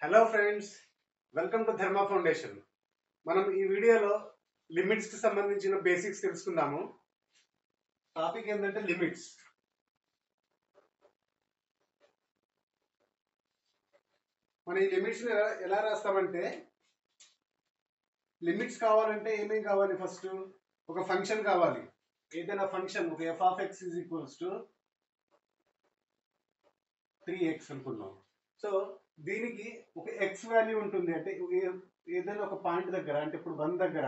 Hello friends, welcome to ధర్మ foundation. మనం ఈ వీడియోలో లిమిట్స్ కి సంబంధించిన బేసిక్స్ తెలుసుకుందాము. టాపిక్ ఏంటంటే లిమిట్స్. మనం ఈ లిమిట్స్ ఎలా రాస్తామంటే, లిమిట్స్ కావాలంటే ఏమేం కావాలి? ఫస్ట్ ఒక ఫంక్షన్ కావాలి. ఏదైనా ఫంక్షన్, ఒక F of X is equals to 3x అనుకున్నాం. సో దీనికి ఒక ఎక్స్ వాల్యూ ఉంటుంది. అంటే ఏదైనా ఒక పాయింట్ దగ్గర, అంటే ఇప్పుడు 1 దగ్గర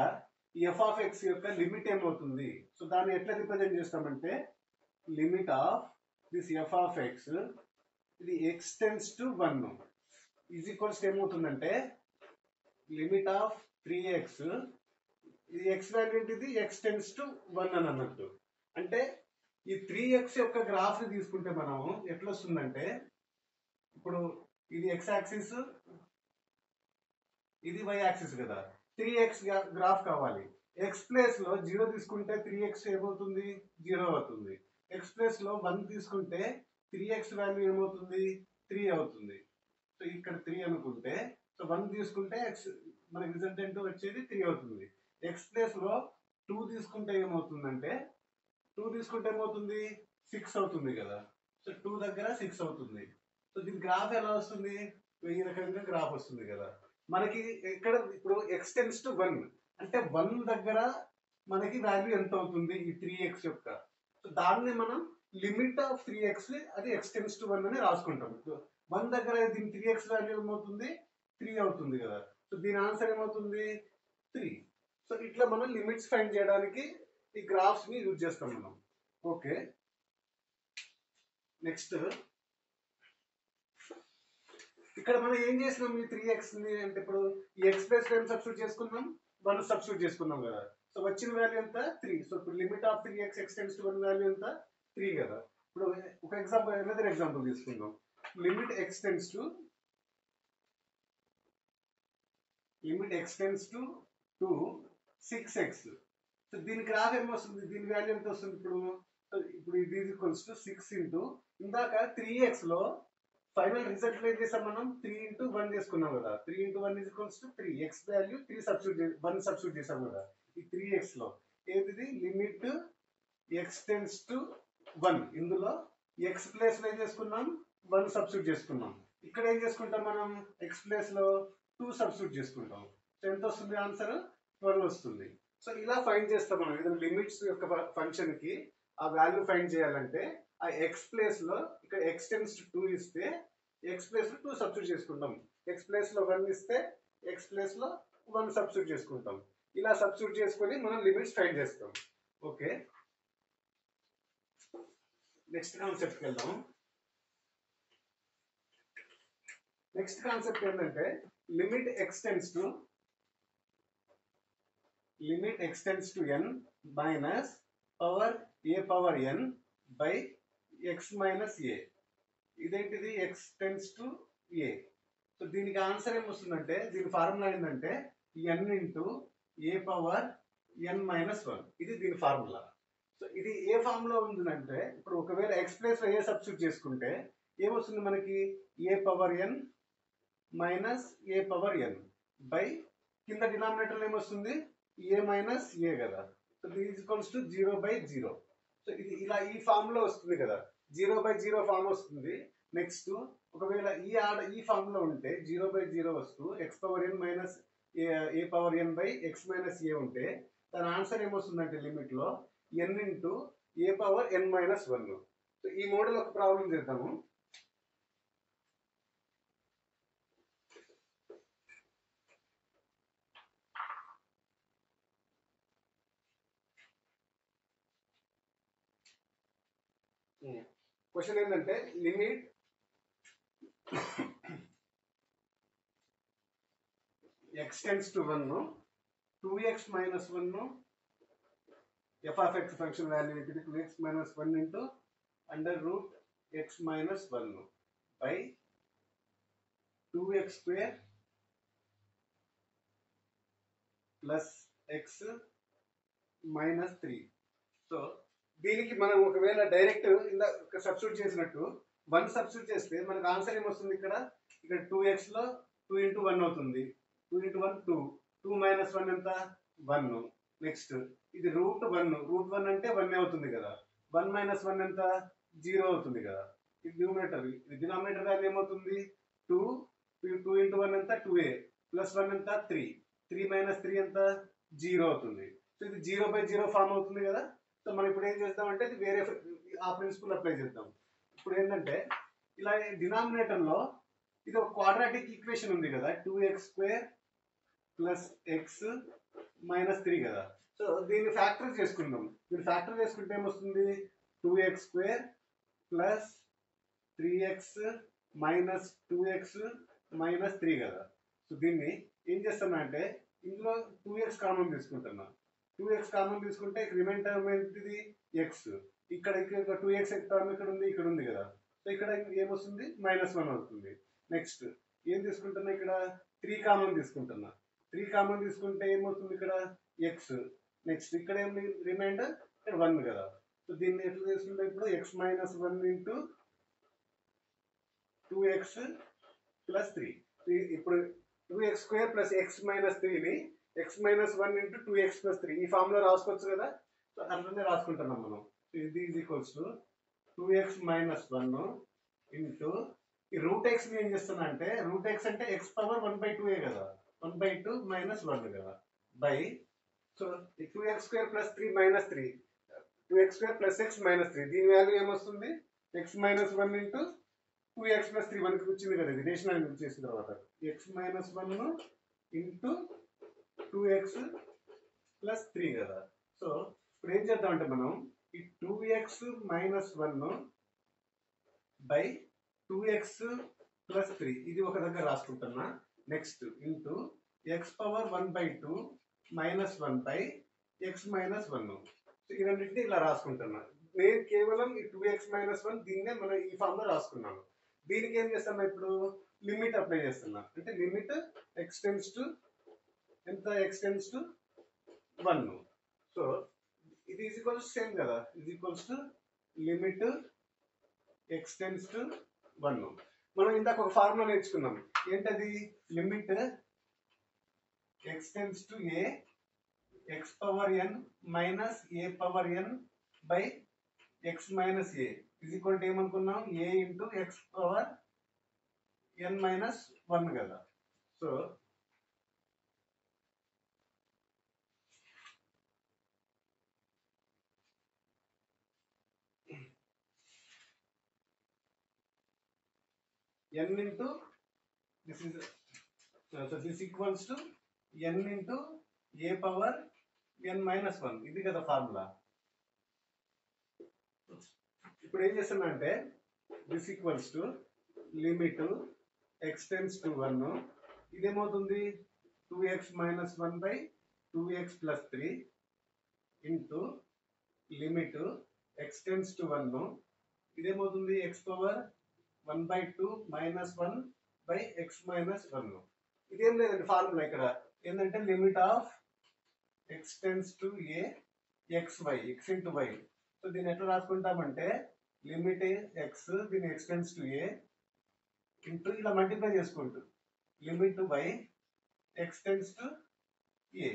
ఈ ఎఫ్ ఆఫ్ ఎక్స్ యొక్క లిమిట్ ఏమవుతుంది? సో దాన్ని ఎట్లా రిప్రజెంట్ చేస్తామంటే, limit of this f of x, ఇది x tends to 1 is equals ఏమవుతుందంటే, లిమిట్ ఆఫ్ 3x, ఇది ఎక్స్ వాల్యూ ఏంటిది? ఎక్స్ టెన్స్ టు 1 అని అన్నట్టు. అంటే ఈ 3x యొక్క గ్రాఫ్ ని తీసుకుంటే మనం ఎట్లా వస్తుందంటే, ఇప్పుడు ఇది ఎక్స్ యాక్సిస్, ఇది వై యాక్సిస్ కదా. 3x గ్రాఫ్ కావాలి. ఎక్స్ ప్లేస్ లో 0 తీసుకుంటే 3x ఏమవుతుంది? 0 అవుతుంది. ఎక్స్ ప్లేస్ లో 1 తీసుకుంటే 3x వాల్యూ ఏమవుతుంది? 3 అవుతుంది. సో ఇక్కడ 3 అనుకుంటే, సో 1 తీసుకుంటే x మనకి రిజల్టెంట్ వచ్చేది 3 అవుతుంది. ఎక్స్ ప్లేస్ లో 2 తీసుకుంటే ఏమవుతుందంటే, 2 తీసుకుంటే ఏమవుతుంది? 6 అవుతుంది కదా. సో 2 దగ్గర 6 అవుతుంది. సో దీని గ్రాఫ్ ఎలా వస్తుంది? ఈ రకంగా గ్రాఫ్ వస్తుంది కదా. మనకి ఇక్కడ ఇప్పుడు ఎక్స్ టెన్స్ టు 1 అంటే 1 దగ్గర మనకి వాల్యూ ఎంత అవుతుంది? ఈ 3x యొక్క. సో దాన్ని మనం లిమిట్ ఆఫ్ 3x, అది ఎక్స్ టెన్స్ టు 1 అని రాసుకుంటాం. 1 దగ్గర దీని 3x వాల్యూ ఏమవుతుంది? 3 అవుతుంది కదా. సో దీని ఆన్సర్ ఏమవుతుంది? 3. సో ఇట్లా మనం లిమిట్స్ ఫైండ్ చేయడానికి ఈ గ్రాఫ్స్ ని యూజ్ చేస్తాం మనం. ఓకే, నెక్స్ట్ ఇక్కడ మనం ఏం చేసినాం? ఈ 3x ని అంటే ఇప్పుడు ఈ ఎక్స్ ప్లస్ ఏం సబ్స్టిట్యూట్ చేసుకున్నాం? 1 సబ్స్టిట్యూట్ చేసుకున్నాం కదా. సో వచ్చిన వాల్యూ ఎంత? 3. సో ఇప్పుడు limit of 3x X tends to 1 value ఎంత? 3 కదా. ఇప్పుడు ఒక ఎగ్జాంపుల్, అనదర్ ఎగ్జాంపుల్ తీసుకుందాం. Limit x tends to 2 6x. So దీని గ్రాఫ్ ఏమొస్తుంది? దీని వాల్యూ ఎంత వస్తుంది? ఇప్పుడు ఇది ఈక్వల్స్ టు 6 ఇంటూ ఇందాక 3x లో ఫైనల్ రిజల్ట్ ఏం చేసాం మనం? 3 ఇంటూ 1 చేసుకున్నాం కదా. 3 into 1 is equals to 3. x value 3 substitute 1 substitute చేసాం కదా. ఈ 3x లో ఏది? Limit x tends to 1. ఇందులో x ప్లేస్ లో ఏం చేసుకున్నాం? 1 సబ్స్టిట్యూట్ చేసుకున్నాం. ఇక్కడ ఏం చేసుకుంటాం మనం? x ప్లేస్ లో 2 సబ్స్టిట్యూట్ చేసుకుంటాం. సో ఎంత వస్తుంది ఆన్సర్? 12 వస్తుంది. సో ఇలా ఫైండ్ చేస్తాం మనం. ఏదైనా లిమిట్స్ యొక్క ఫంక్షన్ కి ఆ వాల్యూ ఫైండ్ చేయాలంటే, ఆ ఎక్స్ ప్లేస్ లో ఇక్కడ ఎక్స్ టెన్స్ టు 2 ఇస్తే ఎక్స్ ప్లేస్ లో 2 సబ్స్టిట్యూట్ చేసుకుంటాం. ఎక్స్ ప్లేస్ లో 1 ఇస్తే ఎక్స్ ప్లేస్ లో 1 సబ్స్టిట్యూట్ చేసుకుంటాం. ఇలా సబ్స్టిట్యూట్ చేసుకొని మనం లిమిట్స్ ఫైండ్ చేస్తాం. ఓకే, నెక్స్ట్ కాన్సెప్ట్ కి వెళ్దాం. నెక్స్ట్ కాన్సెప్ట్ ఏంటంటే, limit X tends to n minus power a power n by x minus a. ఇదేంటిది? X tends to a. So దీనికి ఆన్సర్ ఏమొస్తుందంటే, దీని ఫార్ములా ఏంటంటే n into a power n minus 1. ఇది దీని ఫార్ములా. సో ఇది ఏ form లో ఉందంటే, ఇప్పుడు ఒకవేళ ఎక్స్ ప్లేస్ లో ఏ సబ్స్టిట్యూట్ చేసుకుంటే ఏమొస్తుంది మనకి? a power n minus a power n by కింద డినామినేటర్ ఏమొస్తుంది? a మైనస్ a కదా. So this is equals to 0/0. So ఇది ఇలా ఈ ఫామ్ లో వస్తుంది కదా. 0/0 ఫామ్ వస్తుంది. నెక్స్ట్ ఒకవేళ ఈ ఫామ్ లో ఉంటే 0/0 వస్తూ x power n minus a power n by x minus a ఉంటే దాని ఆన్సర్ ఏమొస్తుందంటే, లిమిట్ లో n into a power n minus 1. So ఈ మోడల్ ఒక ప్రాబ్లం చేద్దాము. క్వశ్చన్ ఏంటంటే, limit x tends to 1 2x minus 1 f of x function value ఏంటిది? 2x minus 1 into under root x minus 1 by 2x square plus x minus 3. So దీనికి మనం ఒకవేళ direct ఇందాక substitute చేసినట్టు 1 సబ్స్టిట్యూట్ చేస్తే మనకు ఆన్సర్ ఏమొస్తుంది? ఇక్కడ 2x లో 2 ఇంటూ 1 అవుతుంది. 2 ఇంటూ 1 2. 2 మైనస్ 1 ఎంత? 1. నెక్స్ట్ ఇది రూట్ 1 అంటే 1 అవుతుంది కదా. 1 మైనస్ 1 ఎంత? 0 అవుతుంది కదా. ఇది న్యూమరేటర్. ఇది డినామినేటర్ వాల్యూ ఏమవుతుంది? 2. 2 ఇంటూ 1 ఎంత? 2a ప్లస్ 1 ఎంత? 3. 3 మైనస్ 3 ఎంత? 0 అవుతుంది. సో ఇది 0/0 ఫామ్ అవుతుంది కదా. సో మనం ఇప్పుడు ఏం చేద్దామంటే ఇది వేరే ఆ ప్రిన్సిపల్ అప్లై చేద్దాం. ఇప్పుడు ఏంటంటే ఇలా డినామినేటర్లో ఇది ఒక క్వాడ్రాటిక్ ఈక్వేషన్ ఉంది కదా, 2x² ప్లస్ ఎక్స్ మైనస్ 3 కదా. సో దీన్ని ఫ్యాక్టర్ చేసుకుందాం. దీన్ని ఫ్యాక్టర్ చేసుకుంటే ఏమొస్తుంది? 2x² plus 3x minus 2x minus 3 కదా. సో దీన్ని ఏం చేస్తున్నా అంటే ఇందులో 2x కామన్ తీసుకుంటున్నా. 2x కామన్ తీసుకుంటే రిమైన్ టర్మ్ ఏంటిది? x. ఇక్కడ 2x టర్మ్ ఇక్కడ ఉంది కదా. సో ఇక్కడ ఏమొస్తుంది? -1 అవుతుంది. నెక్స్ట్ ఏం తీసుకుంటున్నా? ఇక్కడ 3 కామన్ తీసుకుంటున్నా. 3 కామన్ తీసుకుంటే ఏమవుతుంది? ఇక్కడ x. నెక్స్ట్ ఇక్కడ ఏం రిమైండర్? 1 కదా. సో దీన్ని ఎట్లా తీసుకుంటే ఇప్పుడు x-1 ఇంటూ 2x ప్లస్ 3. ఇప్పుడు 2x² ప్లస్ x మైనస్ 3ని x-1 ఇంటూ 2x ప్లస్ 3 ఈ ఫార్ములా రాసుకోవచ్చు కదా. సో అట్లనే రాసుకుంటున్నాం మనం. ఇది is equals to 2x-1 into ఈ రూట్ x ని ఏం చేస్తున్నా అంటే రూట్ x అంటే x పవర్ 1/2 కదా. 1/2 మైనస్ 1 కదా by. So 2x² plus 3 minus 3 2x² plus x minus 3 దీని వాల్యూ ఏమొస్తుంది? x-1 ఇంటూ 2x ప్లస్ 3 మనకి వచ్చింది కదా. ఇది రేషనల్ చేసిన తర్వాత x-1 ఇంటూ 2x ప్లస్ 3 కదా. సో ఇప్పుడు ఏం చేద్దామంటే మనం ఈ 2x-1 బై 2x ప్లస్ 3 ఇది ఒక దగ్గర రాసుకుంటున్నా. Next into x power 1/2 minus 1 by x minus 1. ఈ రెండింటిని ఇలా రాసుకుంటున్నా. నేను కేవలం ఈ 2x-1 దీన్నే మనం ఈ ఫామ్ లో రాసుకున్నాను. దీనికి ఏం చేస్తున్నా? ఇప్పుడు లిమిట్ అప్లై చేస్తున్నా. అంటే లిమిట్ ఎక్స్టెన్స్ టు ఎంత? X tends to 1. సో ఇది ఈజ్ ఈక్వల్స్ సేమ్ కదా. Is equals to limit x tends to 1. మనం ఇందాక ఒక ఫార్ములా నేర్చుకున్నాం. ఏంటది? Limit x tends to a x power n minus a power n by x minus a is equal to ఏమనుకున్నాం? a into x power n minus 1 కదా. So n into this equals to n into a power n minus 1 ఇది కదా formula. ఇప్పుడు ఏం చేస్తున్నా అంటే this equals to limit x tends to 1 ఇదేమవుతుంది? 2x-1 by 2x plus 3 into limit x tends to 1 ఇదేమవుతుంది? x power 1/2 minus 1 by x minus 1. ఇదేం లేదండి formula. ఇక్కడ ఏంటంటే limit of x tends to a xy x into y. So దీన్ని ఎట్లా రాసుకుంటామంటే limit x దీని x tends to a into ఇలా multiply చేసుకుంటూ limit y x tends to a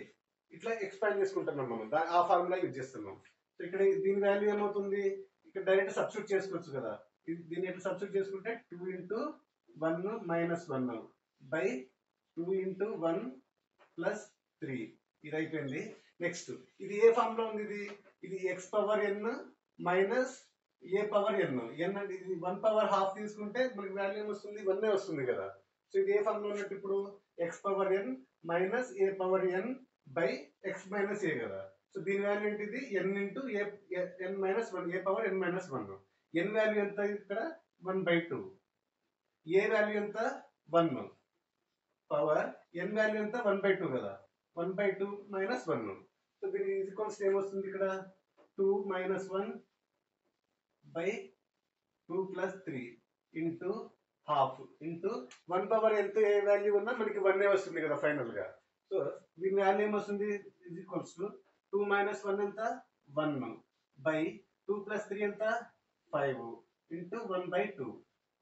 ఇట్లా ఎక్స్పాండ్ చేసుకుంటున్నాం మనం. ఆ ఫార్ములా యూజ్ చేస్తున్నాం. సో ఇక్కడ దీని వాల్యూ ఏమవుతుంది? ఇక్కడ డైరెక్ట్ సబ్స్టిట్యూట్ చేసుకోవచ్చు కదా. దీన్ని ఎట్లా సబ్స్టిట్యూట్ చేసుకుంటే 2 into 1 minus 1 by 2 into 1 plus 3 ఇది అయిపోయింది. నెక్స్ట్ ఇది ఏ ఫామ్ లో ఉంది? ఇది X power n minus a power n. n అంటే ఇది 1 పవర్ హాఫ్ తీసుకుంటే మనకి వాల్యూ వస్తుంది 1 వస్తుంది కదా. సో ఇది ఏ ఫామ్ లో ఉన్నట్టు ఇప్పుడు x power n minus a power n by x minus a కదా. సో దీని వాల్యూ ఏంటిది? n into n minus 1 a power n minus 1. n value ఎంత? ఇక్కడ 1/2. ఏ వాల్యూ ఎంత? 1 పవర్ n వాల్యూ ఎంత? 1/2 కదా. 1/2 మైనస్ 1. సో దీని ఈజ్ ఈక్వల్స్ ఏమొస్తుంది? ఇక్కడ 2 minus 1 by 2 plus 3 into half into 1 power ఎంత ఏ వాల్యూ ఉన్నా మనకి 1 వస్తుంది కదా ఫైనల్ గా. సో దీని వాల్యూ ఏమొస్తుంది? ఈజ్ ఈక్వల్స్ టు 2 మైనస్ 1 ఎంత? 1 బై 2 ప్లస్ 3 ఎంత? 5 ఇంటూ 1/2.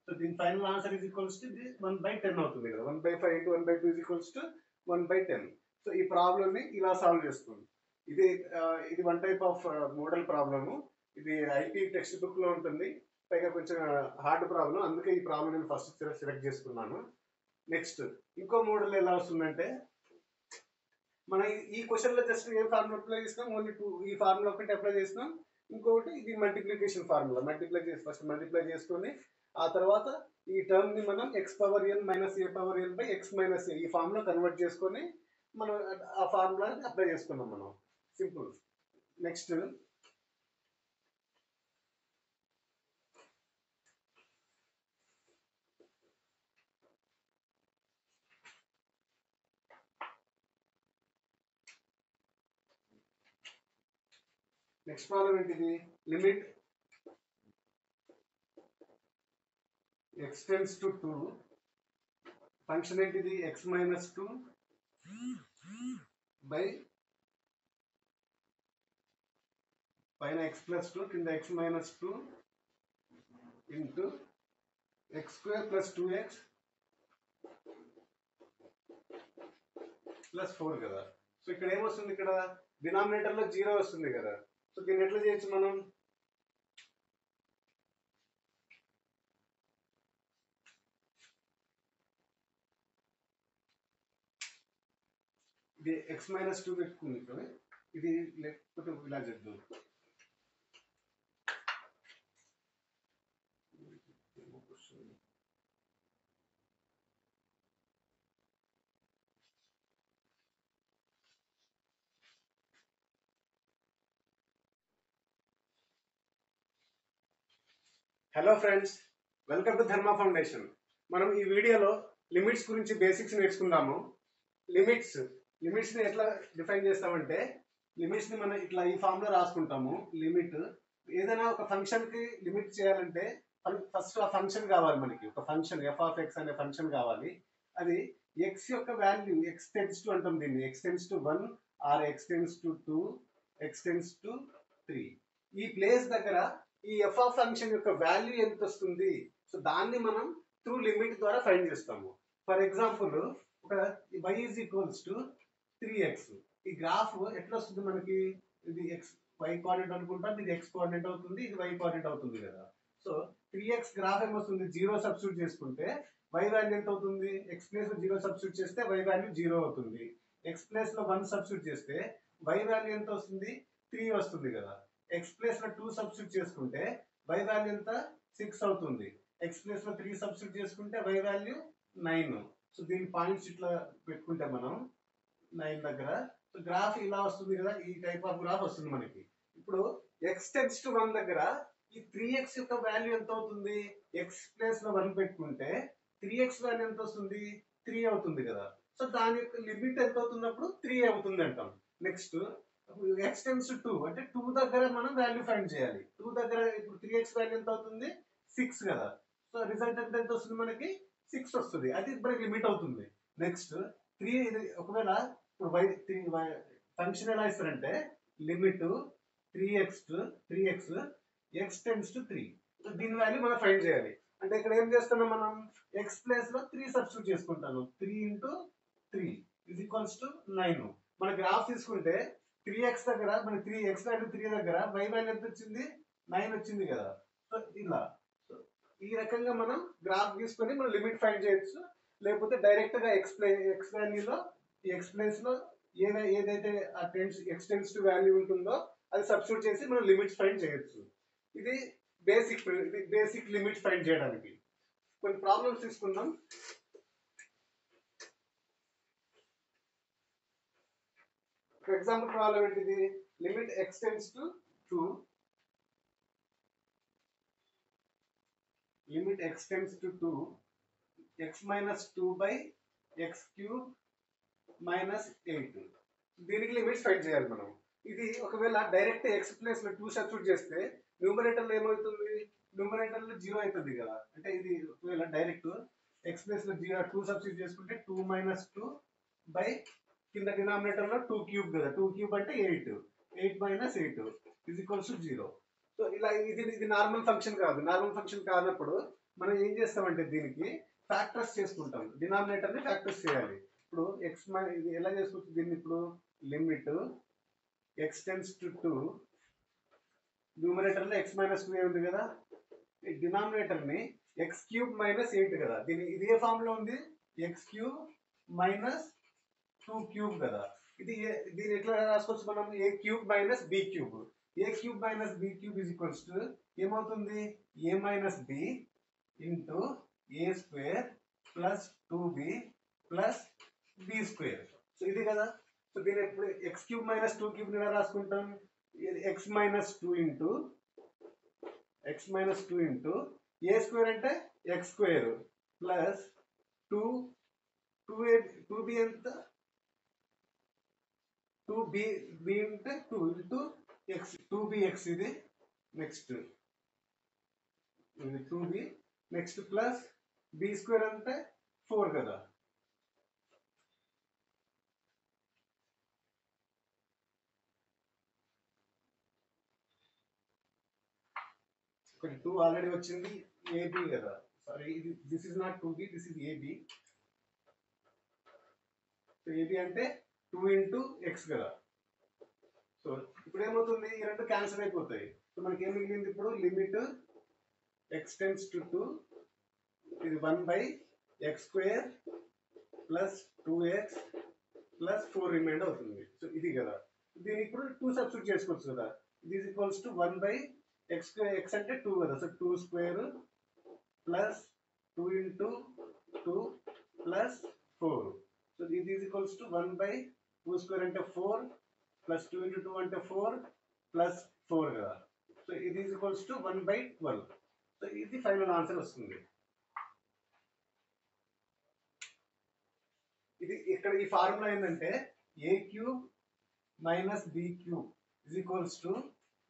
సో దీని final answer is equals to 1/10 అవుతుంది కదా. 1/5 into 1/2 is equals to 1/10. So ఈ ప్రాబ్లమ్ని ఇలా సాల్వ్ చేస్తుంది. ఇది one type of model problem. ఇది ఐపీ టెక్స్ట్ బుక్ లో ఉంటుంది, పైగా కొంచెం హార్డ్ ప్రాబ్లం, అందుకే ఈ ప్రాబ్లం నేను ఫస్ట్ సెలెక్ట్ చేసుకున్నాను. నెక్స్ట్ ఇంకో మోడల్ ఎలా వస్తుందంటే, మన ఈ క్వశ్చన్ లో జస్ట్ ఏ ఫార్ములా అప్లై చేసినాం, ఓన్లీ ఈ ఫార్ములా ఒకటి అప్లై చేసినాం. ఇంకొకటి ఇది మల్టిప్లికేషన్ ఫార్ములా, ఫస్ట్ మల్టిప్లై చేసుకొని ఆ తర్వాత ఈ టర్మ్ ని మనం x⁻n - a/n/x - a ఈ ఫార్మ్ లో కన్వర్ట్ చేసుకొని మనం ఆ ఫార్ములా అప్లై చేసుకున్నాం మనం. సింపుల్. నెక్స్ట్ ప్రాబ్లం ఏంటిది? Limit x tends to 2, function ఏంటిది? x - 2 బై పైన x + 2 కింద x - 2 ఇంటూ x² + 2x + 4 కదా. సో ఇక్కడ ఏమొస్తుంది? ఇక్కడ డినామినేటర్ లో 0 వస్తుంది కదా. సో దీన్ని ఎట్లా చేయొచ్చు మనం? ఇది x - 2 పెట్టుకుంది ఇక్కడ, ఇది లేకపోతే ఇలా చేద్దాం. హలో ఫ్రెండ్స్, వెల్కమ్ టు ధర్మ ఫౌండేషన్. మనం ఈ వీడియోలో లిమిట్స్ గురించి బేసిక్స్ నేర్చుకుందాము. లిమిట్స్ ని ఎట్లా డిఫైన్ చేస్తామంటే, లిమిట్స్ ని మనం ఇట్లా ఈ ఫామ్ లో రాసుకుంటాము. లిమిట్ ఏదైనా ఒక ఫంక్షన్ కి లిమిట్ చేయాలంటే ఫస్ట్ ఆ ఫంక్షన్ కావాలి మనకి. ఒక ఫంక్షన్ f(x) అనే ఫంక్షన్ కావాలి. అది x యొక్క వాల్యూ x tends to అంటాం దీన్ని, x tends to 1 or x tends to 2, x tends to 3. ఈ ప్లేస్ దగ్గర ఈ f ఆఫ్ ఫంక్షన్ యొక్క వాల్యూ ఎంత వస్తుంది, సో దాన్ని మనం త్రూ లిమిట్ ద్వారా ఫైండ్ చేస్తాము. ఫర్ ఎగ్జాంపుల్ ఒక y is equals to 3x. ఈ గ్రాఫ్ ఎట్లా వస్తుంది మనకి? ఇది y కోఆర్డినేట్ అనుకుంటాం, ఇది x కోఆర్డినేట్ అవుతుంది, ఇది y కోఆర్డినేట్ అవుతుంది కదా. సో 3x గ్రాఫ్ ఏమొస్తుంది? 0 సబ్స్టిట్యూట్ చేసుకుంటే y వాల్యూ ఎంత అవుతుంది? x ప్లేస్ లో 0 సబ్స్టిట్యూట్ చేస్తే y వాల్యూ 0 అవుతుంది. x ప్లేస్ లో 1 సబ్స్టిట్యూట్ చేస్తే y వాల్యూ ఎంత వస్తుంది? 3 వస్తుంది కదా. x ప్లేస్ లో 2 సబ్స్టిట్యూట్ చేసుకుంటే y వాల్యూ ఎంత? 6 అవుతుంది. x ప్లేస్ లో 3 సబ్స్టిట్యూట్ చేసుకుంటే y వాల్యూ 9. సో దీని పాయింట్స్ ఇట్లా పెట్టుకుంటే మనం 9 దగ్గర, సో గ్రాఫ్ ఇలా వస్తుంది కదా. ఈ టైప్ ఆఫ్ గ్రాఫ్ వస్తుంది మనకి. ఇప్పుడు x tends to 1 దగ్గర ఈ 3x యొక్క వాల్యూ ఎంత అవుతుంది? x ప్లేస్ లో 1 పెట్టుకుంటే 3x వాల్యూ ఎంత వస్తుంది? 3 అవుతుంది కదా. సో దాని యొక్క లిమిట్ ఎంత అవుతున్నప్పుడు 3 అవుతుంది అంటాం. నెక్స్ట్ x tends to 2 అంటే 2 దగ్గర మనం వాల్యూ ఫైండ్ చేయాలి. 2 దగ్గర ఇప్పుడు 3x వాల్యూ ఎంత అవుతుంది? 6 కదా. సో రిజల్ట్ ఎంత వస్తుంది మనకి? 6 వస్తుంది. అది మనకి లిమిట్ అవుతుంది. నెక్స్ట్ 3 ఒకవేళ ఇప్పుడు ఫంక్షన్ ఎలా ఇస్తారంటే, limit 3x x tends to 3. So దీని వాల్యూ మనం ఫైండ్ చేయాలి. అంటే ఇక్కడ ఏం చేస్తున్నాం మనం? x ప్లేస్ లో 3 సబ్స్టిట్యూట్ చేసుకుంటాను. 3 into 3 is equals to 9. మన గ్రాఫ్ తీసుకుంటే 3x దగ్గర మన 3x వాల్యూ 3 దగ్గర y వాల్యూ ఎంత వచ్చింది? 9 వచ్చింది కదా. సో ఇలా ఈ రకంగా మనం గ్రాఫ్ తీసుకొని మనం లిమిట్ ఫైండ్ చేయొచ్చు. లేకపోతే డైరెక్ట్ గా x వాల్యూలో ఈ x ప్లేస్ లో ఏదైతే x tends to వాల్యూ ఉంటుందో అది సబ్స్టిట్యూట్ చేసి మనం లిమిట్స్ ఫైండ్ చేయొచ్చు. ఇది బేసిక్ లిమిట్స్ ఫైండ్ చేయడానికి. కొన్ని ప్రాబ్లమ్స్ తీసుకుందాం. ఫర్ ఎగ్జాంపుల్ ప్రాబ్లం ఏంటిది? Limit x tends to 2, limit x tends to 2 x - 2 by x³ - 8. దీనికి లిమిట్స్ ఫైండ్ చేయాలి మనం. ఇది ఒకవేళ డైరెక్ట్ x ప్లేస్ లో 2 సబ్స్టిట్యూట్ చేస్తే న్యూమరేటర్ లో ఏమవుతుంది? న్యూమరేటర్ లో 0 అవుతుంది కదా. అంటే ఇది ఒకవేళ డైరెక్ట్ x ప్లేస్ లో 2 సబ్స్టిట్యూట్ చేసుకుంటే 2 - 2 బై కింద డినామినేటర్ లో 2³ కదా. 2³ అంటే 8 - 8 is equals to 0. సో ఇలా ఇది నార్మల్ ఫంక్షన్ కాదు. నార్మల్ ఫంక్షన్ కానప్పుడు మనం ఏం చేస్తామంటే దీనికి ఫ్యాక్టర్స్ చేసుకుంటాం, డినామినేటర్ని ఫ్యాక్టర్స్ చేయాలి. ఇప్పుడు ఇది ఎలా చేసుకోవచ్చు దీన్ని, ఇప్పుడు లిమిట్ ఎక్స్ టెన్స్ టు 2, న్యూమరేటర్లో x మైనస్ 2 ఉంది కదా, ఈ డినామినేటర్ని ఎక్స్ క్యూబ్ మైనస్ 8 కదా, ఇది ఏ ఫామ్లో ఉంది, ఎక్స్ క్యూబ్ మైనస్ 2 క్యూబ్ కదా, దీని ఎట్లా రాసుకోవచ్చు మనం, a cube minus b cube. A cube minus b cube is equals to ఏమవుతుంది, a minus b into a square plus 2b plus b square. So ఇది కదా. సో దీని ఎప్పుడు ఎక్స్ క్యూబ్ మైనస్ 2 క్యూబ్ ఎలా రాసుకుంటాం, X minus 2 into a square అంటే X square plus 2b ఎంత, 2b అంటే 2 ఇంటూ ఎక్స్, 2bx ఇది నెక్స్ట్, ఇది 2b next plus b square అంటే 4 కదా. ఒకటి 2 ఆల్రెడీ వచ్చింది, ఏబి కదా, సారీ ఇది this is not 2b, this is AB. So AB అంటే 2 ఇంటూ ఎక్స్ కదా. సో ఇప్పుడు ఏమవుతుంది, ఈ రెండు క్యాన్సిల్ అయిపోతాయి. సో మనకి ఏం మిగిలింది ఇప్పుడు, లిమిట్ ఎక్స్ టెన్స్ టు 2, ఇది 1/x square plus 2x plus 4 remind అవుతుంది. సో ఇది కదా, దీని ఇప్పుడు 2 సబ్స్టిట్యూట్ చేసుకోవచ్చు కదా, ఇది is equals to 1/x square, x అంటే 2 కదా, so 2 square plus 2 into 2 plus 4. So ఇది ఈజ్ ఈక్వల్స్ టు 1/2 స్క్వేర్ అంటే 4 ప్లస్ 2 ఇంటూ 2 అంటే 4 ప్లస్ 4 కదా. సో ఇది ఈజ్ ఈక్వల్స్ టు 1/12. సో ఇది ఫైనల్ ఆన్సర్ వస్తుంది. ఇది ఇక్కడ ఈ ఫార్ములా ఏంటంటే a cube minus b cube is equals to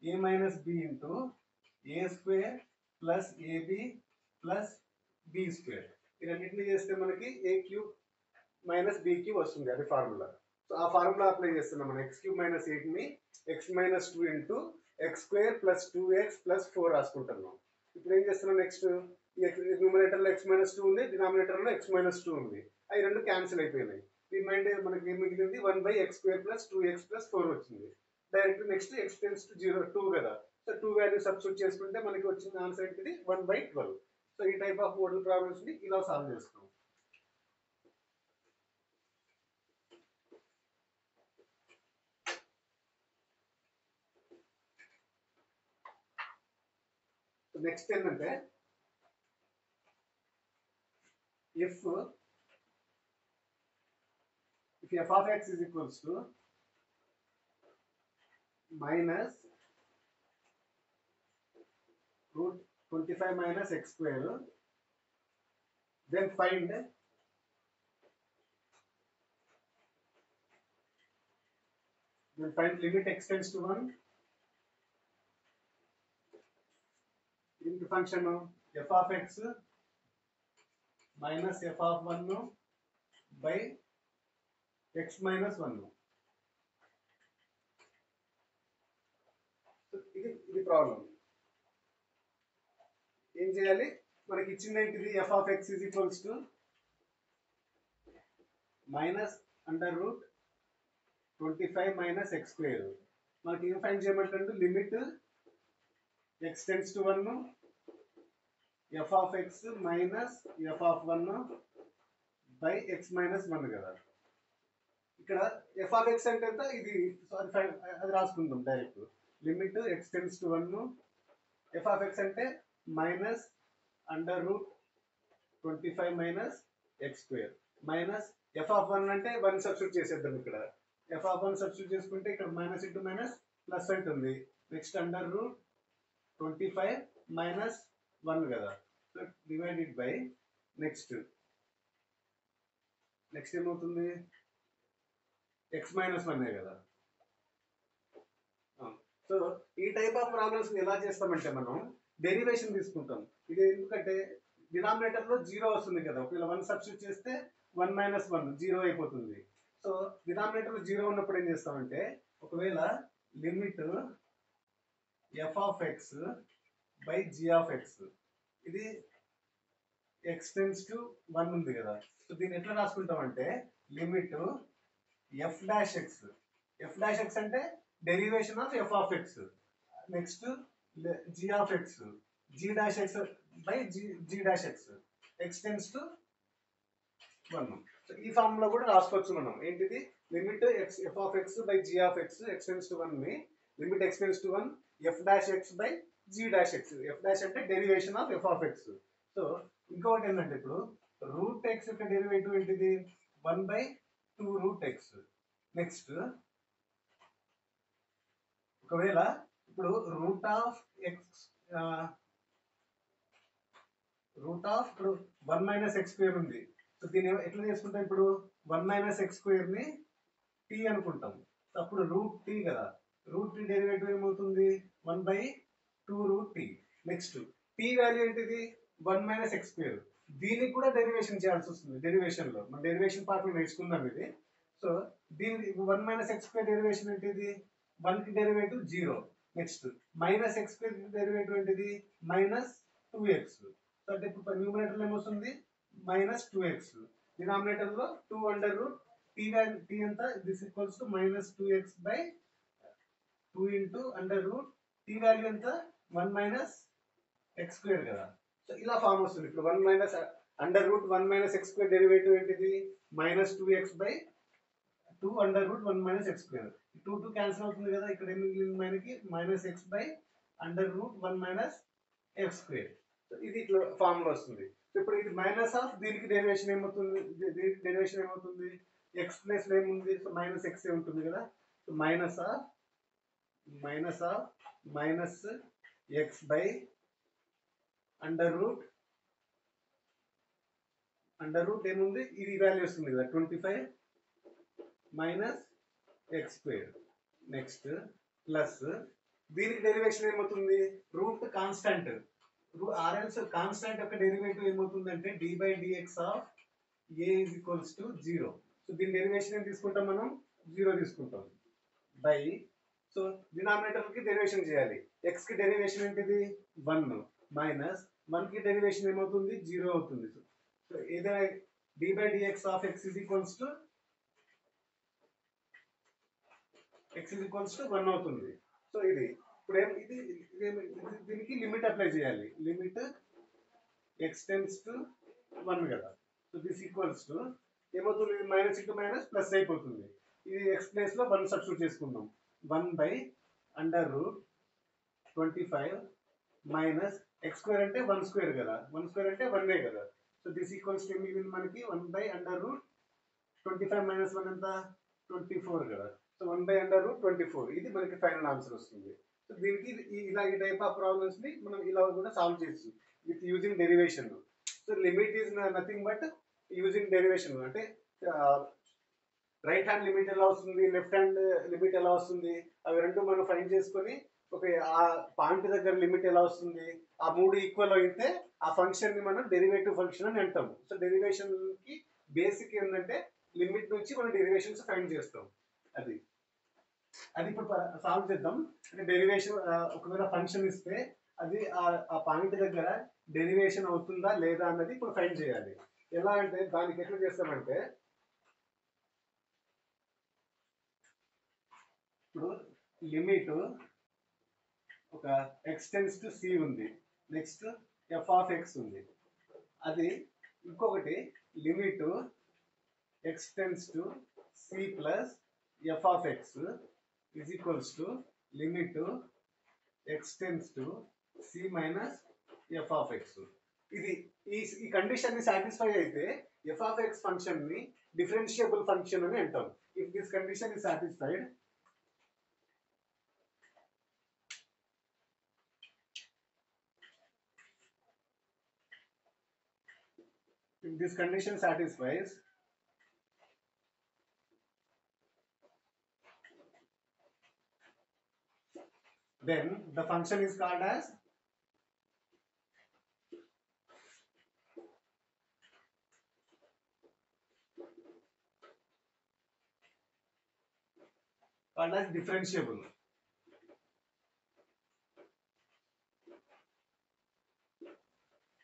a minus b into a square plus a b plus b square. ఇవన్నింటినీ చేస్తే మనకి a cube minus b cube వస్తుంది, అది ఫార్ములా. సో ఆ ఫార్ములా అప్లై చేస్తున్నాం మనం, ఎక్స్ క్యూబ్ మైనస్ 8ని x minus 2 into x square plus 2x plus 4 రాసుకుంటున్నాం. ఇప్పుడు ఏం చేస్తున్నాం, నెక్స్ట్ న్యూమరేటర్లో ఎక్స్ మైనస్ 2 ఉంది, డినామినేటర్లో ఎక్స్ మైనస్ 2 ఉంది, అవి రెండు క్యాన్సిల్ అయిపోయినాయి. రిమైండర్ మనకి ఏం మిగిలింది, 1/x square plus 2x plus 4 వచ్చింది. Direct next X tends to 0 2 కదా, సో 2 వాల్యూ సబ్స్టిట్యూట్ చేసుకుంటే మనకి వచ్చిన ఆన్సర్ ఏంటిది, 1/12. సో ఈ టైప్ ఆఫ్ మోడల్ ప్రాబ్లమ్స్ ని ఇలా సాల్వ్ చేస్తాం. నెక్స్ట్ ఏంటంటే, if f of x is equals to minus root 25 minus x square, then find limit x tends to 1 into function f of x minus f of 1 by x minus 1. ఇది problem. ఏం చేయాలి, మనకి ఇచ్చింది ఏంటిది, f of x is equals to minus under root 25 minus x square. మనకి ఏం find చేయమంటారు, limit x tends to 1 f of x minus f of 1 by x minus 1 కదా. ఇక్కడ f of x అంటే ఎంత, ఇది సారీ అది రాసుకుందాం direct, limit x tends to 1 f of x అంటే minus under root 25 minus x square minus f of 1 అంటే 1 substitute చేసేద్దాం. ఇక్కడ f of 1 సబ్స్టిట్యూట్ చేసుకుంటే ఇక్కడ మైనస్ ఇంటూ మైనస్ ప్లస్ ఉంటుంది. నెక్స్ట్ అండర్ రూట్ 25 మైనస్ 1 కదా, సో డివైడెడ్ బై నెక్స్ట్ ఏమవుతుంది, X minus 1 కదా. సో ఈ టైప్ ఆఫ్ ప్రాబ్లమ్స్ ఎలా చేస్తామంటే మనం డెరివేషన్ తీసుకుంటాం. ఇది ఎందుకంటే డినామినేటర్లో 0 వస్తుంది కదా, ఒకవేళ 1 సబ్స్టిట్యూట్ చేస్తే 1 మైనస్ 1 0 అయిపోతుంది. సో డినామినేటర్లో 0 ఉన్నప్పుడు ఏం చేస్తామంటే, ఒకవేళ limit f of x by g of x, ఇది x టెన్స్ టు 1 ఉంది కదా. సో దీన్ని ఎట్లా రాసుకుంటామంటే లిమిట్ f డాష్ x అంటే derivation of f of x. Next g of x, g dash x by g dash x, x tends to 1. So ఈ form లో కూడా రాసుకోవచ్చు మనం. ఏంటిది limit f of x by g of x, x tends to 1 ని limit x tends to 1 f dash x by g dash x. f dash అంటే derivation of f of x. So ఇంకొకటి ఏంటంటే ఇప్పుడు రూట్ x యొక్క derivative ఏంటిది 1 by 2 route x. Next ఒకవేళ ఇప్పుడు route of ఇప్పుడు 1 మైనస్ ఎక్స్ స్క్వేర్ ఉంది. సో దీన్ని ఎట్లా చేసుకుంటాం ఇప్పుడు 1 మైనస్ ఎక్స్ స్క్వేర్ ని t అనుకుంటాం. అప్పుడు రూట్ t కదా, రూట్ t డెరివేటివ్ ఏమవుతుంది 1 by 2 root t. Next t value ఏంటిది 1 మైనస్ ఎక్స్ స్క్వేర్. దీనికి కూడా డెరివేషన్ చేయాల్సి వస్తుంది. డెరివేషన్ లో మన డెరివేషన్ పార్ట్ లో నేర్చుకుందాం ఇది. సో దీనికి 1 మైనస్ ఎక్స్ స్క్వేర్ డెరివేషన్ ఏంటిది 1 కి derivative 0. Next minus x square derivative ఏంటిది మైనస్ 2x. సో అంటే ఇప్పుడు న్యూమరేటర్ ఏమొస్తుంది మైనస్ 2x, డినామినేటర్ లో 2 అండర్ రూట్ t ఎంత this equals to minus 2x by 2 into under root t value ఎంత 1 minus x square కదా. సో ఇలా form వస్తుంది. ఇప్పుడు 1 minus under root 1 minus x square derivative ఏంటిది minus 2x by 2 under root 1 minus x square. 2 cancel అవుతుంది కదా, ఇక్కడ ఏం మిగిలింది మనకి minus x by under root 1 minus x square. ఇది ఇట్లా ఫామ్ లో వస్తుంది. ఇప్పుడు ఇది మైనస్ ఆఫ్ దీనికి డెరివేషన్ ఏమవుతుంది, దీనికి డెరివేషన్ ఏమవుతుంది ఎక్స్ ప్లస్ లో ఏముంది సో మైనస్ ఎక్స్ ఉంటుంది కదా. So minus of minus x by under root ఏముంది ఇది వాల్యూ వస్తుంది కదా 25 minus x square. Next plus దీనికి డెరివేషన్ ఏమవుతుంది రూట్ కాన్స్టెంట్, ఆర్ఎల్స్ కాన్స్టెంట్ యొక్క డెరివేటివ్ ఏమవుతుందంటే dy by dx of a is equals to 0. So దీని డెరివేషన్ ఏం తీసుకుంటాం మనం 0 తీసుకుంటాం బై. సో డినామినేటర్ కి డెరివేషన్ చేయాలి. x కి డెరివేషన్ ఏంటిది 1 మైనస్ 1 కి డెరివేషన్ ఏమవుతుంది 0 అవుతుంది. సో ఏదైనా dy by dx of x is equals to 1 అవుతుంది. సో ఇది ఇప్పుడు దీనికి లిమిట్ అప్లై చేయాలి. లిమిట్ x టెన్స్ టు 1 కదా. సో దిస్ ఈక్వల్స్ టు ఏమవుతుంది మైనస్ ఇంటూ మైనస్ ప్లస్ అయిపోతుంది. ఇది x ప్లేస్ లో 1 సబ్స్టిట్యూట్ చేసుకుందాం. 1 by under root 25 minus x square అంటే 1 స్క్వేర్ కదా, 1 స్క్వేర్ అంటే 1 కదా. సో దిస్ ఈక్వల్స్ టు మిగిలింది మనకి 1 బై అండర్ రూట్ 25 మైనస్ 1 ఎంత 24 కదా. సో 1 బై అండర్ రూట్ 24 ఇది మనకి ఫైనల్ ఆన్సర్ వస్తుంది. సో దీనికి ఇలా ఈ టైప్ ఆఫ్ ప్రాబ్లమ్స్ ని మనం ఇలా కూడా సాల్వ్ చేయొచ్చు with using derivation. So limit is nothing but using derivation. అంటే రైట్ హ్యాండ్ లిమిట్ ఎలా వస్తుంది, లెఫ్ట్ హ్యాండ్ లిమిట్ ఎలా వస్తుంది, అవి రెండు మనం ఫైండ్ చేసుకొని ఒక ఆ పాయింట్ దగ్గర లిమిట్ ఎలా వస్తుంది, ఆ మూడు ఈక్వల్ అయితే ఆ ఫంక్షన్ ని మనం డెరివేటివ్ ఫంక్షన్ అని అంటాము. సో డెరివేషన్ కి బేసిక్ ఏంటంటే లిమిట్ నుంచి మనం డెరివేషన్స్ ఫైండ్ చేస్తాం. అది ఇప్పుడు సాల్వ్ చేద్దాం. అంటే డెరివేషన్ ఒకవేళ ఫంక్షన్ ఇస్తే అది ఆ పాయింట్ దగ్గర డెరివేషన్ అవుతుందా లేదా అన్నది ఇప్పుడు ఫైండ్ చేయాలి. ఎలా అంటే దానికి ఎట్లా చేస్తామంటే ఇప్పుడు లిమిట్ ఒక x టెన్స్ టు c ఉంది, నెక్స్ట్ f ఆఫ్ x ఉంది. అది ఇంకొకటి limit x tends to c plus f of x is equals to limit x tends to c minus f of x. ఇది ఈ కండిషన్ ని satisfy అయితే f of x function ని differentiable function అని అంటాం. If this condition is satisfied then the function is called as differentiable.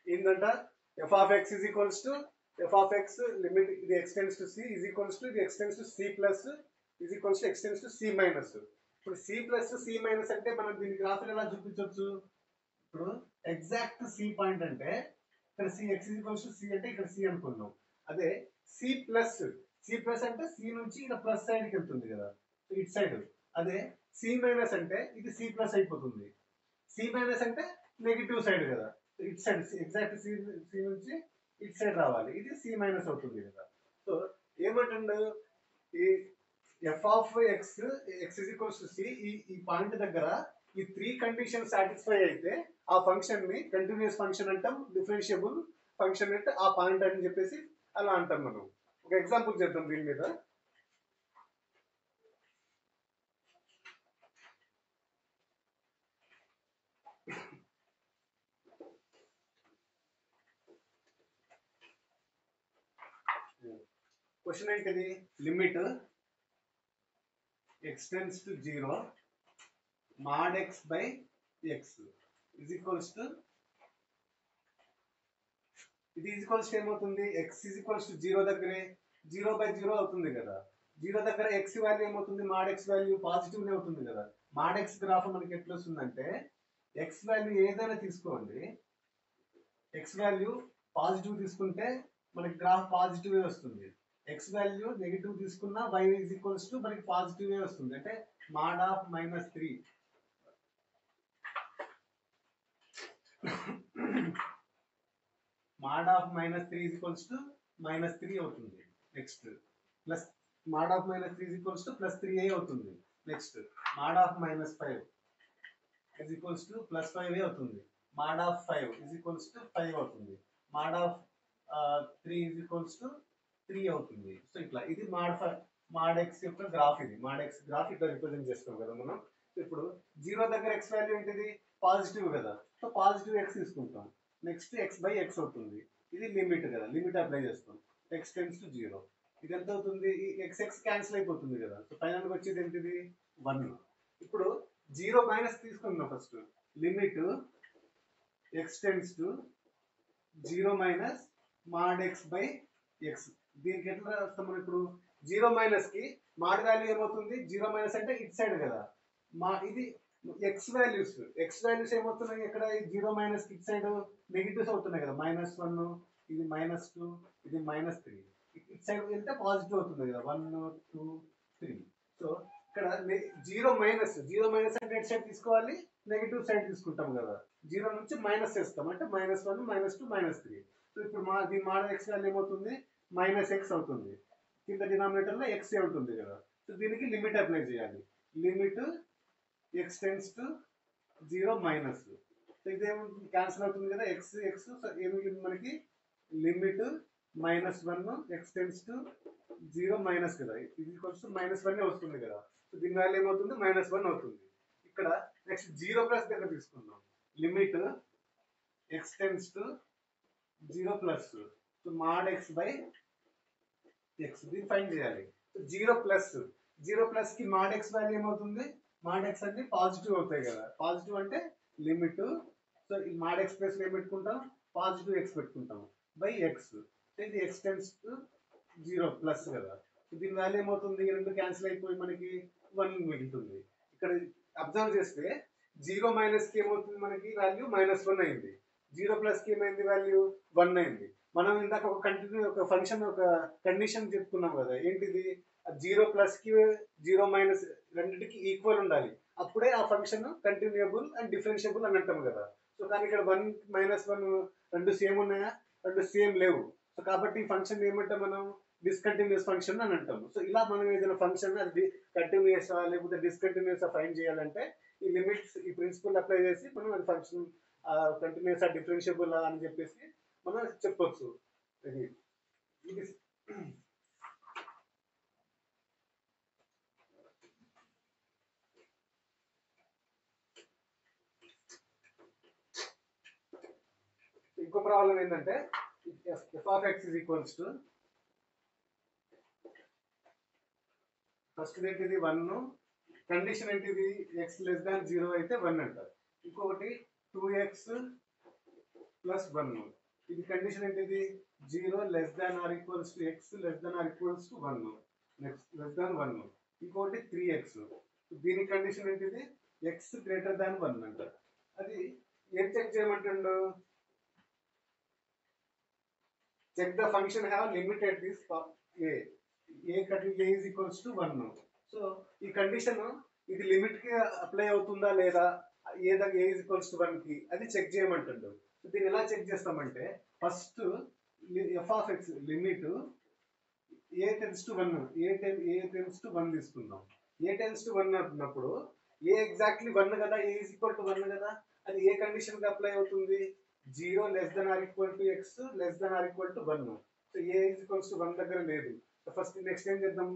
ఏంటంట f of x is equals to f of x limit ఇది x tends to c is equals to ఇది x tends to c plus is equals to x tends to c minus. ఇప్పుడు c plus c minus అంటే మనం దీని graph ఎలా చూపించవచ్చు? ఇప్పుడు exact c point అంటే ఇక్కడ c x is equals to c అంటే ఇక్కడ c అనుకుందాం. అదే c plus అంటే c నుంచి ఇక్కడ ప్లస్ సైడ్ కి వెళ్తుంది కదా, ఇటు సైడ్. అదే c మైనస్ అంటే ఇది c ప్లస్ అయిపోతుంది. c మైనస్ అంటే నెగిటివ్ సైడ్ కదా, ఇటు సైడ్ ఎగ్జాక్ట్ c నుంచి ఇటు సైడ్ రావాలి, ఇది c మైనస్ అవుతుంది కదా. సో ఏమంటుండు, ఈ f of x x is equals to c ఈ పాయింట్ దగ్గర ఈ 3 కండిషన్ సాటిస్ఫై అయితే ఆ ఫంక్షన్ ని కంటిన్యూస్ ఫంక్షన్ అంటాం, డిఫరెన్షియబుల్ ఫంక్షన్ అంటే ఆ పాయింట్ అని చెప్పేసి అలా అంటాం. మనం ఒక ఎగ్జాంపుల్ చేద్దాం దీని మీద. క్వశ్చన్ ఏంటిది? Limit x tends to 0 mod x by x is equals to ఇది is equals to ఏమవుతుంది? x is equals to 0 దగ్గరే 0 by 0 అవుతుంది కదా. 0 దగ్గర x వాల్యూ ఏమవుతుంది? mod x వాల్యూ పాజిటివ్ నే అవుతుంది కదా. mod x గ్రాఫ్ మనకి ఎట్లా వస్తుందంటే, x వాల్యూ ఏదైనా తీసుకోండి, x వాల్యూ పాజిటివ్ తీసుకుంటే మనకి గ్రాఫ్ పాజిటివ్ వస్తుంది. x వాల్యూ నెగిటివ్ తీసుకున్నా y is equals to మనకి పాజిటివ్ వస్తుంది. అంటే mod of -3 mod of -3 is equals to -3 అవుతుంది. Next plus mod of -3 is equals to +3a అవుతుంది. Next mod of -5 is equals to +5a అవుతుంది. mod of 5 is equals to 5 అవుతుంది. mod of 3 is equals to 3 అవుతుంది. So ఇట్లా ఇది mod x యొక్క graph. ఇది mod x graph ఇట్లా represent చేస్తాం కదా మనం. ఇప్పుడు 0 దగ్గర x వాల్యూ ఏంటిది? పాజిటివ్ కదా, సో పాజిటివ్ x తీసుకుంటాం. నెక్స్ట్ x బై x అవుతుంది. ఇది లిమిట్ కదా, లిమిట్ అప్లై చేస్తాం. x టెన్స్ టు 0 ఇది ఎంత అవుతుంది? ఈ x క్యాన్సిల్ అయిపోతుంది కదా. సో ఫైనల్గా వచ్చేది ఏంటిది? 1. ఇప్పుడు 0 మైనస్ తీసుకుందాం first. Limit x tends to 0 minus mod x by x. దీనికి ఎట్లా రాస్తాం మనం? ఇప్పుడు 0 మైనస్ కి mod వాల్యూ ఏమవుతుంది? 0 మైనస్ అంటే ఇటు సైడ్ కదా, ఇది x వాల్యూస్ ఏమవుతున్నాయి? ఇక్కడ 0 మైనస్ ఇటు సైడ్ నెగిటివ్స్ అవుతున్నాయి కదా, -1 ఇది -2 ఇది -3. ఇటు సైడ్ వెళ్తే పాజిటివ్ అవుతుంది కదా, 1 2 3. సో ఇక్కడ 0 మైనస్ అంటే ఇటు సైడ్ తీసుకోవాలి, నెగిటివ్ సైడ్ తీసుకుంటాం కదా. 0 నుంచి మైనస్ చేస్తాం అంటే -1 -2 -3. సో ఇప్పుడు దీని mod x వాల్యూ ఏమవుతుంది? -x అవుతుంది. కింద డినామినేటర్ లో x ఉంటుంది కదా. సో దీనికి లిమిట్ అప్లై చేయాలి. Limit x tends to 0 minus. So ఇదేం క్యాన్సిల్ అవుతుంది కదా, x సో ఏమి మనకి limit -1 x tends to 0 minus కదా, ఇది కొంచెం -1 వస్తుంది కదా. సో దీని వాల్యూ ఏమవుతుంది? -1 అవుతుంది. ఇక్కడ నెక్స్ట్ 0 ప్లస్ దగ్గర తీసుకుందాం. Limit x tends to 0 plus, so mod x by x దీన్ని ఫైండ్ చేయాలి. 0 ప్లస్ కి mod x వాల్యూ ఏమవుతుంది? mod x అన్ని పాజిటివ్ అవుతాయి కదా. పాజిటివ్ అంటే లిమిట్, సో ఈ mod x ప్లస్ ఏం పెట్టుకుంటాం? పాజిటివ్ x పెట్టుకుంటాం బై x. ఇది x టెన్స్ టు 0 ప్లస్ కదా. దీని వాల్యూ ఏమవుతుంది? రెండు క్యాన్సిల్ అయిపోయి మనకి 1 మిగులుతుంది. ఇక్కడ అబ్జర్వ్ చేస్తే 0 మైనస్ కి ఏమవుతుంది? మనకి వాల్యూ -1 అయింది. 0 ప్లస్ కి ఏమైంది? వాల్యూ 1 అయింది. మనం ఇందాక ఒక ఫంక్షన్ ఒక కండిషన్ చెప్పుకున్నాం కదా, ఏంటిది? 0 ప్లస్ కి 0 మైనస్ రెండింటికి ఈక్వల్ ఉండాలి, అప్పుడే ఆ ఫంక్షన్ కంటిన్యూయబుల్ అండ్ డిఫరెన్షియబుల్ అని అంటాం కదా. సో కానీ ఇక్కడ 1 -1 రెండు సేమ్ ఉన్నాయా? రెండు సేమ్ లేవు. సో కాబట్టి ఈ ఫంక్షన్ ఏమంటాం మనం? డిస్కంటిన్యూస్ ఫంక్షన్ అని అంటాము. సో ఇలా మనం ఏదైనా ఫంక్షన్ అది కంటిన్యూస్ లేకపోతే డిస్కంటిన్యూస్ ఫైండ్ చేయాలంటే ఈ లిమిట్స్ ఈ ప్రిన్సిపల్ అప్లై చేసి మనం అది ఫంక్షన్ కంటిన్యూస్ డిఫరెన్షియబుల్ అని చెప్పేసి మనం చెప్పొచ్చు. ఇది ఇంకో ప్రాబ్లం ఏంటంటే f of x is equals to first ఏంటిది 1, కండిషన్ ఏంటిది? x less than 0 అయితే 1 అంటారు. ఇంకొకటి 2x plus 1. ఇది కండిషన్ ఏంటిది 0 less than or equals to x less than or equals to 1 next less than 1 ఇంకోటి 3x దీని కండిషన్ ఏంటిది x గ్రేటర్ దాన్ 1 అంట అది ఏం చెక్ చేయమంటుండు check the function have limited this a is equals to 1 so ఈ condition ఇది limit కి అప్లై అవుతుందా లేదా ఏ is equals to 1 కి అది చెక్ చేయమంటుండు దీన్ని ఎలా చెక్ చేస్తామంటే first f of x limit a tends to 1 a tends to 1 తీసుకుందాం a tends to 1 అన్నప్పుడు a ఎగ్జాక్ట్లీ 1 కదా a is equal to 1 కదా అది ఏ కండిషన్ కి అప్లై అవుతుంది 0 less than or equal to x less than or equal to 1 so a is equals to 1 దగ్గర లేదు first next ఏం చేద్దాం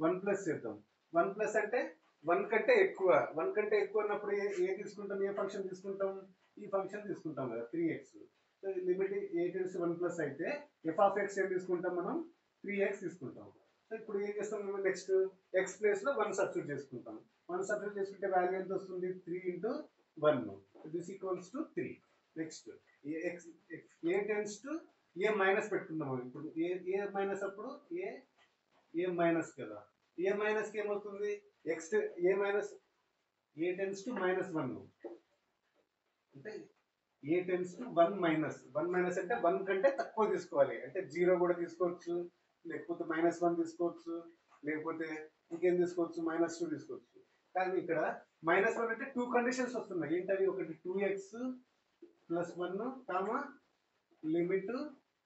1 ప్లస్ చేద్దాం 1 ప్లస్ అంటే 1 కంటే ఎక్కువ 1 కంటే ఎక్కువ అన్నప్పుడు ఏ తీసుకుంటాం ఏ ఫంక్షన్ తీసుకుంటాం ఈ ఫంక్షన్ తీసుకుంటాం కదా 3x so limit a tends to 1 plus అయితే f of x ఏం తీసుకుంటాం మనం 3x తీసుకుంటాం సో ఇప్పుడు ఏం చేస్తాం మనం నెక్స్ట్ x ప్లేస్ లో 1 సబ్స్టిట్యూట్ చేసుకుంటాం 1 సబ్స్టిట్యూట్ చేసుకుంటే వాల్యూ ఎంత వస్తుంది 3 into 1 this equals to 3 next a tends to a minus పెట్టుకుందాం ఇప్పుడు a మైనస్ అప్పుడు a మైనస్ కదా a మైనస్ కి ఏమవుతుంది x a minus a tends to -1 అంటే a tends to 1 మైనస్ అంటే 1 కంటే తక్కువ తీసుకోవాలి అంటే 0 కూడా తీసుకోవచ్చు లేకపోతే -1 తీసుకోవచ్చు లేకపోతే ఇంకేం తీసుకోవచ్చు -2 తీసుకోవచ్చు కానీ ఇక్కడ -1 అంటే 2 కండిషన్స్ వస్తున్నాయి ఏంటవి ఒకటి 2x + 1 comma limit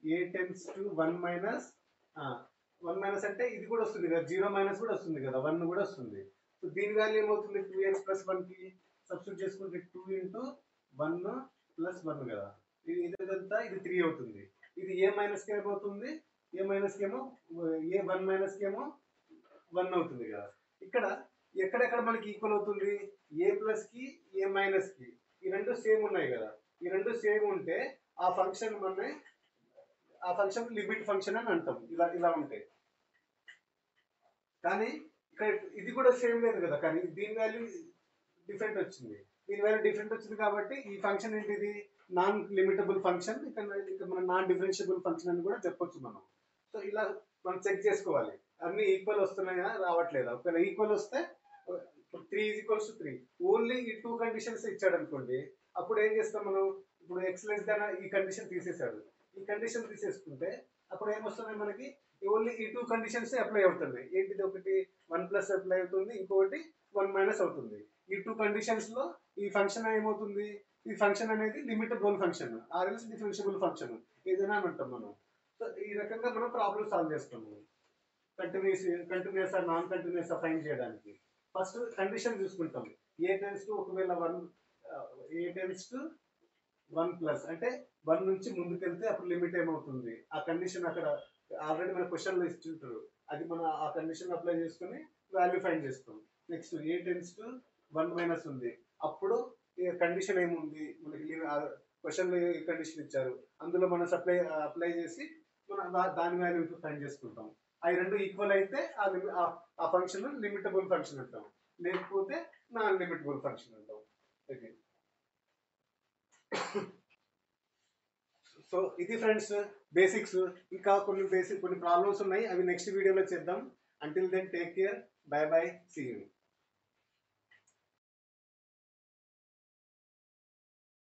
a tends to 1 minus 1 minus అంటే ఇది కూడా వస్తుంది కదా 0 మైనస్ కూడా వస్తుంది కదా 1 కూడా వస్తుంది సో దీని వాల్యూ ఏమవుతుంది 2x + 1 కి సబ్స్టిట్యూట్ చేసుకుంటే 2 into 1 + 1 కదా ఇదంతా ఇది 3 అవుతుంది ఇది a మైనస్ కి ఏమవుతుంది a మైనస్ కి ఏమో a 1 మైనస్ కి ఏమో 1 అవుతుంది కదా ఇక్కడ ఎక్కడెక్కడ మనకి ఈక్వల్ అవుతుంది a ప్లస్ కి a మైనస్ కి ఈ రెండు సేమ్ ఉన్నాయి కదా ఈ రెండు సేమ్ ఉంటే ఆ ఫంక్షన్ లిమిట్ ఫంక్షన్ అని అంటాం ఇలా ఉంటాయి కానీ ఇక్కడ ఇది కూడా సేమ్ లేదు కదా కానీ దీని వాల్యూ డిఫరెంట్ వచ్చింది కాబట్టి ఈ ఫంక్షన్ ఏంటిది నాన్ లిమిటబుల్ ఫంక్షన్ ఇక్కడ మనం నాన్ డిఫరెన్షియబుల్ ఫంక్షన్ అని కూడా చెప్పొచ్చు మనం సో ఇలా మనం చెక్ చేసుకోవాలి అన్ని ఈక్వల్ వస్తున్నాయా రావట్లేదా ఒకవేళ ఈక్వల్ వస్తే 3 = 3 ఓన్లీ ఈ 2 కండిషన్స్ ఇచ్చాడు అనుకోండి అప్పుడు ఏం చేస్తాం మనం ఇప్పుడు x లెస్ దాన్ ఈ కండిషన్ తీసేశాడు ఈ కండిషన్ తీసేసుకుంటే అప్పుడు ఏమొస్తున్నాయి మనకి ఓన్లీ ఈ 2 కండిషన్స్ అప్లై అవుతుంది ఏంటిది ఒకటి 1 ప్లస్ అప్లై అవుతుంది ఇంకొకటి 1 మైనస్ అవుతుంది ఈ 2 కండిషన్స్ లో ఈ ఫంక్షన్ ఏమవుతుంది ఈ ఫంక్షన్ అనేది limitable function or else differentiable function ఏదైనా అంటాం మనం సో ఈ రకంగా మనం ప్రాబ్లమ్ సాల్వ్ చేస్తాము continuous or non continuous find చేయడానికి ఫస్ట్ కండిషన్ చూసుకుంటాం ఏ టెన్స్ టు ఒకవేళ 1 ఏ టెన్స్ టు 1 ప్లస్ అంటే 1 నుంచి ముందుకెళ్తే అప్పుడు లిమిట్ ఏమవుతుంది ఆ కండిషన్ అక్కడ ఆల్రెడీ మన క్వశ్చన్లో ఇస్తుంటారు అది మనం ఆ కండిషన్ అప్లై చేసుకుని వాల్యూ ఫైండ్ చేస్తాం next A tense to 1 minus ఉంది అప్పుడు కండిషన్ ఏముంది మనకి క్వశ్చన్లో ఏ కండిషన్ ఇచ్చారు అందులో మనం అప్లై చేసి మనం దాని వాల్యూ ఫైండ్ చేసుకుంటాం అవి రెండు ఈక్వల్ అయితే ఆ ఫంక్షన్ లిమిటబుల్ ఫంక్షన్ అంటాం లేకపోతే నాన్ లిమిటబుల్ ఫంక్షన్ అంటాం ఓకే సో ఇది ఫ్రెండ్స్ బేసిక్స్ ఇంకా కొన్ని ప్రాబ్లమ్స్ ఉన్నాయి అవి నెక్స్ట్ వీడియోలో చేద్దాం until then take care bye see you